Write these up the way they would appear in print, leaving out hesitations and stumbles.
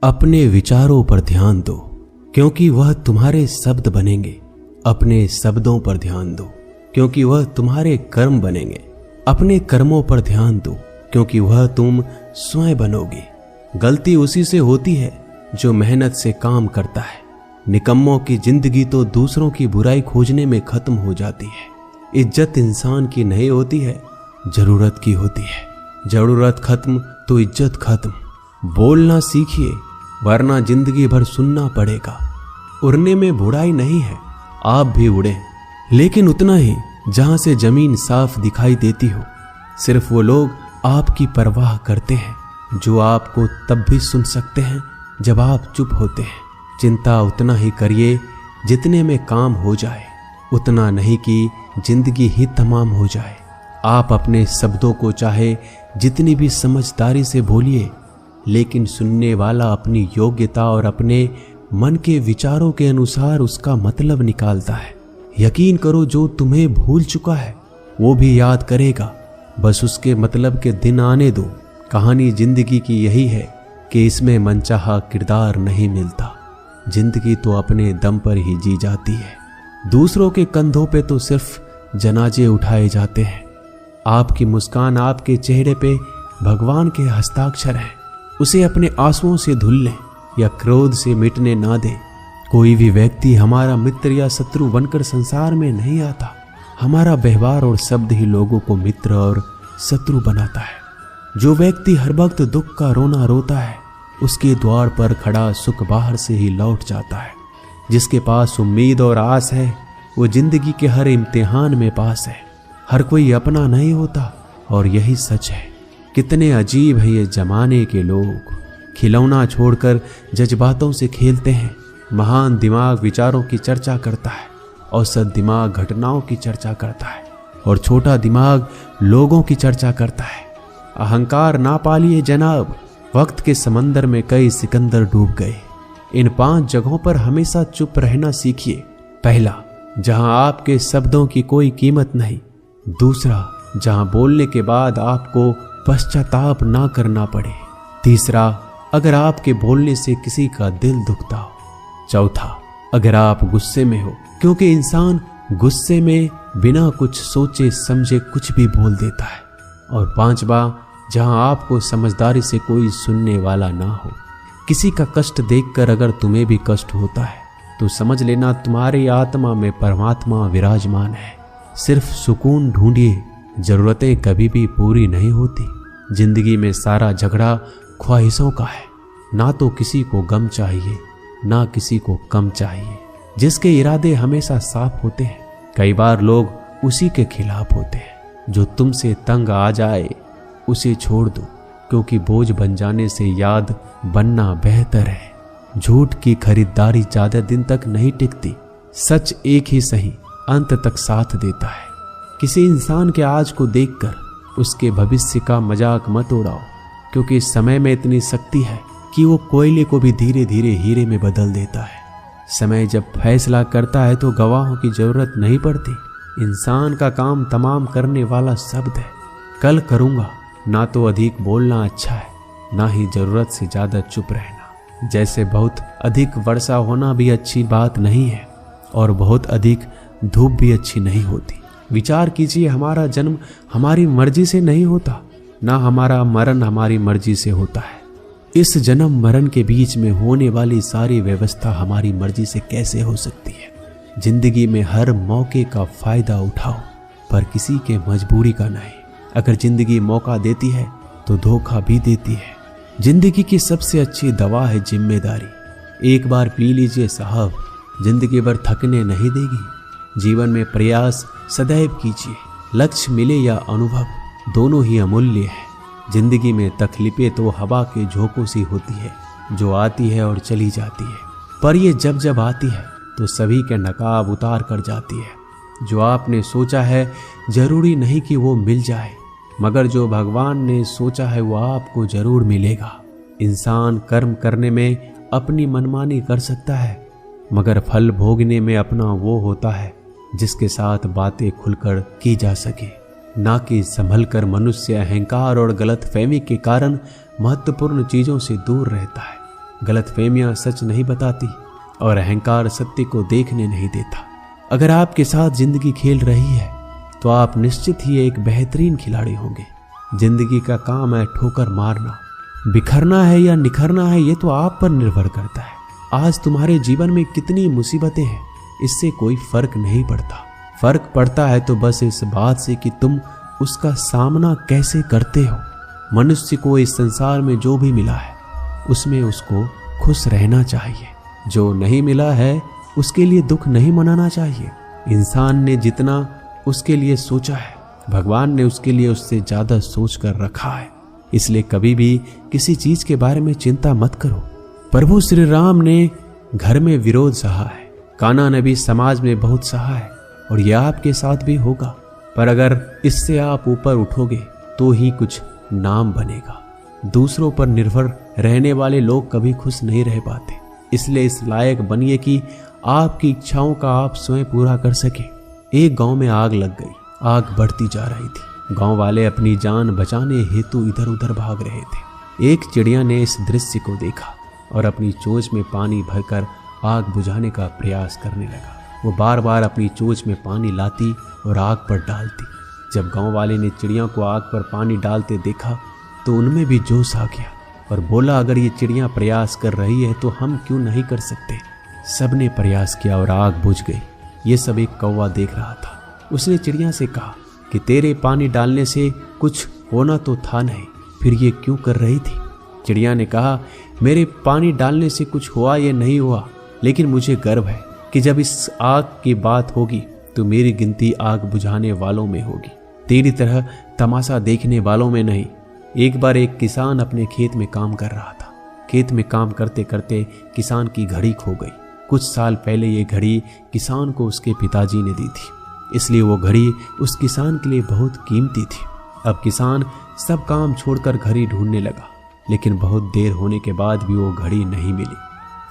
अपने विचारों पर ध्यान दो, क्योंकि वह तुम्हारे शब्द बनेंगे। अपने शब्दों पर ध्यान दो, क्योंकि वह तुम्हारे कर्म बनेंगे। अपने कर्मों पर ध्यान दो, क्योंकि वह तुम स्वयं बनोगे। गलती उसी से होती है जो मेहनत से काम करता है। निकम्मों की जिंदगी तो दूसरों की बुराई खोजने में खत्म हो जाती है। इज्जत इंसान की नहीं होती है, जरूरत की होती है। जरूरत खत्म तो इज्जत खत्म। बोलना सीखिए, वरना जिंदगी भर सुनना पड़ेगा। उड़ने में बुराई नहीं है, आप भी उड़े, लेकिन उतना ही जहां से जमीन साफ दिखाई देती हो। सिर्फ वो लोग आपकी परवाह करते हैं जो आपको तब भी सुन सकते हैं जब आप चुप होते हैं। चिंता उतना ही करिए जितने में काम हो जाए, उतना नहीं कि जिंदगी ही तमाम हो जाए। आप अपने शब्दों को चाहे जितनी भी समझदारी से बोलिए, लेकिन सुनने वाला अपनी योग्यता और अपने मन के विचारों के अनुसार उसका मतलब निकालता है। यकीन करो, जो तुम्हें भूल चुका है वो भी याद करेगा। बस उसके मतलब के दिन आने दो। कहानी जिंदगी की यही है कि इसमें मनचाहा किरदार नहीं मिलता। जिंदगी तो अपने दम पर ही जी जाती है। दूसरों के कंधों पे तो सिर्फ जनाजे उठाए जाते हैं। आपकी मुस्कान, आपके चेहरे पे भगवान के हस्ताक्षर हैं। उसे अपने आंसुओं से धुल लें या क्रोध से मिटने ना दें। कोई भी व्यक्ति हमारा मित्र या शत्रु बनकर संसार में नहीं आता। हमारा व्यवहार और शब्द ही लोगों को मित्र और शत्रु बनाता है। जो व्यक्ति हर वक्त दुख का रोना रोता है, उसके द्वार पर खड़ा सुख बाहर से ही लौट जाता है। जिसके पास उम्मीद और आस है, वो जिंदगी के हर इम्तिहान में पास है। हर कोई अपना नहीं होता, और यही सच है। कितने अजीब है ये जमाने के लोग। खिलौना छोड़कर जज्बातों से खेलते हैं। महान दिमाग विचारों की चर्चा करता है, औसत दिमाग घटनाओं की चर्चा करता है, और छोटा दिमाग लोगों की चर्चा करता है। अहंकार ना पालिए जनाब, वक्त के समंदर में कई सिकंदर डूब गए। इन 5 जगहों पर हमेशा चुप रहना सीखिए। पहला, जहां आपके शब्दों की कोई कीमत नहीं। दूसरा, जहां बोलने के बाद आपको पश्चाताप ना करना पड़े। तीसरा, अगर आपके बोलने से किसी का दिल दुखता हो। चौथा, अगर आप गुस्से में हो, क्योंकि इंसान गुस्से में बिना कुछ सोचे समझे कुछ भी बोल देता है। और पांचवा, जहां आपको समझदारी से कोई सुनने वाला ना हो। किसी का कष्ट देखकर अगर तुम्हें भी कष्ट होता है तो समझ लेना तुम्हारी आत्मा में परमात्मा विराजमान है। सिर्फ सुकून ढूंढिए, जरूरतें कभी भी पूरी नहीं होती। जिंदगी में सारा झगड़ा ख्वाहिशों का है। ना तो किसी को गम चाहिए, ना किसी को कम चाहिए। जिसके इरादे हमेशा साफ होते हैं, कई बार लोग उसी के खिलाफ होते हैं। जो तुमसे तंग आ जाए उसे छोड़ दो, क्योंकि बोझ बन जाने से याद बनना बेहतर है। झूठ की खरीदारी ज्यादा दिन तक नहीं टिकती। सच एक ही सही अंत तक साथ देता है। किसी इंसान के आज को देखकर उसके भविष्य का मजाक मत उड़ाओ, क्योंकि समय में इतनी शक्ति है कि वो कोयले को भी धीरे धीरे हीरे में बदल देता है। समय जब फैसला करता है तो गवाहों की जरूरत नहीं पड़ती। इंसान का काम तमाम करने वाला शब्द है। कल करूंगा, ना तो अधिक बोलना अच्छा है, ना ही जरूरत से ज्यादा चुप रहना। जैसे बहुत अधिक वर्षा होना भी अच्छी बात नहीं है, और बहुत अधिक धूप भी अच्छी नहीं होती। विचार कीजिए, हमारा जन्म हमारी मर्जी से नहीं होता, ना हमारा मरण हमारी मर्जी से होता है। इस जन्म मरण के बीच में होने वाली सारी व्यवस्था हमारी मर्जी से कैसे हो सकती है। जिंदगी में हर मौके का फायदा उठाओ, पर किसी के मजबूरी का नहीं। अगर जिंदगी मौका देती है तो धोखा भी देती है। जिंदगी की सबसे अच्छी दवा है जिम्मेदारी। एक बार पी लीजिए साहब, जिंदगी भर थकने नहीं देगी। जीवन में प्रयास सदैव कीजिए। लक्ष्य मिले या अनुभव, दोनों ही अमूल्य है। जिंदगी में तकलीफें तो हवा के झोंकों सी होती है, जो आती है और चली जाती है, पर ये जब जब आती है तो सभी के नकाब उतार कर जाती है। जो आपने सोचा है जरूरी नहीं कि वो मिल जाए, मगर जो भगवान ने सोचा है वो आपको जरूर मिलेगा। इंसान कर्म करने में अपनी मनमानी कर सकता है, मगर फल भोगने में अपना वो होता है जिसके साथ बातें खुलकर की जा सके। ना कि संभल कर मनुष्य अहंकार और गलतफहमी के कारण महत्वपूर्ण चीजों से दूर रहता है। गलतफहमियां सच नहीं बताती और अहंकार सत्य को देखने नहीं देता। अगर आपके साथ जिंदगी खेल रही है तो आप निश्चित ही एक बेहतरीन खिलाड़ी होंगे। जिंदगी का काम है ठोकर मारना। बिखरना है या निखरना है ये तो आप पर निर्भर करता है। आज तुम्हारे जीवन में कितनी मुसीबतें हैं इससे कोई फर्क नहीं पड़ता। फर्क पड़ता है तो बस इस बात से कि तुम उसका सामना कैसे करते हो। मनुष्य को इस संसार में जो भी मिला है उसमें उसको खुश रहना चाहिए। जो नहीं मिला है उसके लिए दुख नहीं मनाना चाहिए। इंसान ने जितना उसके लिए सोचा है भगवान ने उसके लिए उससे ज्यादा सोच कर रखा है। इसलिए कभी भी किसी चीज के बारे में चिंता मत करो। प्रभु श्री राम ने घर में विरोध सहा है, कान्हा ने भी समाज में बहुत सहा है और यह आपके साथ भी होगा। पर अगर इससे आप ऊपर उठोगे तो ही कुछ नाम बनेगा। दूसरों पर निर्भर रहने वाले लोग कभी खुश नहीं रह पाते। इसलिए इस लायक बनिए कि आपकी इच्छाओं का आप स्वयं पूरा कर सके। एक गांव में आग लग गई। आग बढ़ती जा रही थी। गांव वाले अपनी जान बचाने हेतु इधर उधर भाग रहे थे। एक चिड़िया ने इस दृश्य को देखा और अपनी चोंच में पानी भरकर आग बुझाने का प्रयास करने लगा। वो बार बार अपनी चोंच में पानी लाती और आग पर डालती। जब गांव वाले ने चिड़िया को आग पर पानी डालते देखा तो उनमें भी जोश आ गया और बोला, अगर ये चिड़िया प्रयास कर रही है तो हम क्यों नहीं कर सकते। सबने प्रयास किया और आग बुझ गई। ये सब एक कौवा देख रहा था। उसने चिड़िया से कहा कि तेरे पानी डालने से कुछ होना तो था नहीं, फिर ये क्यों कर रही थी। चिड़िया ने कहा, मेरे पानी डालने से कुछ हुआ या नहीं हुआ, लेकिन मुझे गर्व है कि जब इस आग की बात होगी तो मेरी गिनती आग बुझाने वालों में होगी, तेरी तरह तमाशा देखने वालों में नहीं। एक बार एक किसान अपने खेत में काम कर रहा था। खेत में काम करते करते किसान की घड़ी खो गई। कुछ साल पहले ये घड़ी किसान को उसके पिताजी ने दी थी, इसलिए वो घड़ी उस किसान के लिए बहुत कीमती थी। अब किसान सब काम छोड़कर घड़ी ढूंढने लगा, लेकिन बहुत देर होने के बाद भी वो घड़ी नहीं मिली।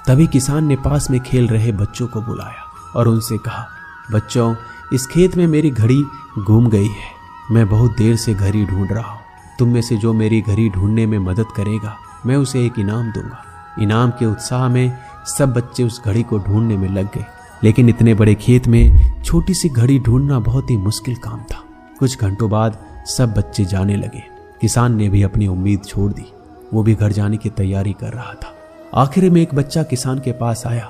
तभी किसान ने पास में खेल रहे बच्चों को बुलाया और उनसे कहा, बच्चों, इस खेत में मेरी घड़ी गुम गई है। मैं बहुत देर से घड़ी ढूंढ रहा हूँ। तुम में से जो मेरी घड़ी ढूंढने में मदद करेगा मैं उसे एक इनाम दूंगा। इनाम के उत्साह में सब बच्चे उस घड़ी को ढूंढने में लग गए, लेकिन इतने बड़े खेत में छोटी सी घड़ी ढूंढना बहुत ही मुश्किल काम था। कुछ घंटों बाद सब बच्चे जाने लगे। किसान ने भी अपनी उम्मीद छोड़ दी। वो भी घर जाने की तैयारी कर रहा था। आखिर में एक बच्चा किसान के पास आया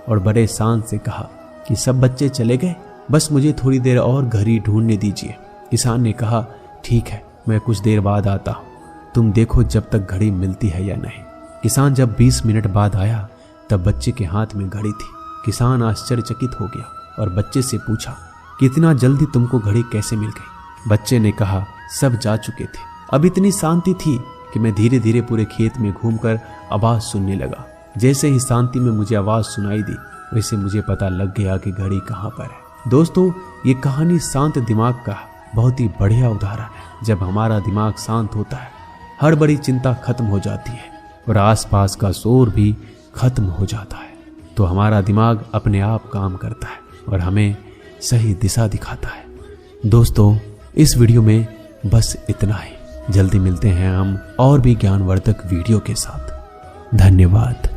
और बड़े शान से कहा कि सब बच्चे चले गए, बस मुझे थोड़ी देर और घड़ी ढूंढने दीजिए। किसान ने कहा, ठीक है, मैं कुछ देर बाद आता हूँ, तुम देखो जब तक घड़ी मिलती है या नहीं। किसान जब 20 मिनट बाद आया तब बच्चे के हाथ में घड़ी थी। किसान आश्चर्यचकित हो गया और बच्चे से पूछा, कितना जल्दी तुमको घड़ी कैसे मिल गई। बच्चे ने कहा, सब जा चुके थे। अब इतनी शांति थी कि मैं धीरे धीरे पूरे खेत में घूमकर आवाज सुनने लगा। जैसे ही शांति में मुझे आवाज सुनाई दी वैसे मुझे पता लग गया कि घड़ी कहाँ पर है। दोस्तों, ये कहानी शांत दिमाग का बहुत ही बढ़िया उदाहरण है। जब हमारा दिमाग शांत होता है हर बड़ी चिंता खत्म हो जाती है और आसपास का शोर भी खत्म हो जाता है, तो हमारा दिमाग अपने आप काम करता है और हमें सही दिशा दिखाता है। दोस्तों, इस वीडियो में बस इतना ही। जल्दी मिलते हैं हम और भी ज्ञानवर्धक वीडियो के साथ। धन्यवाद।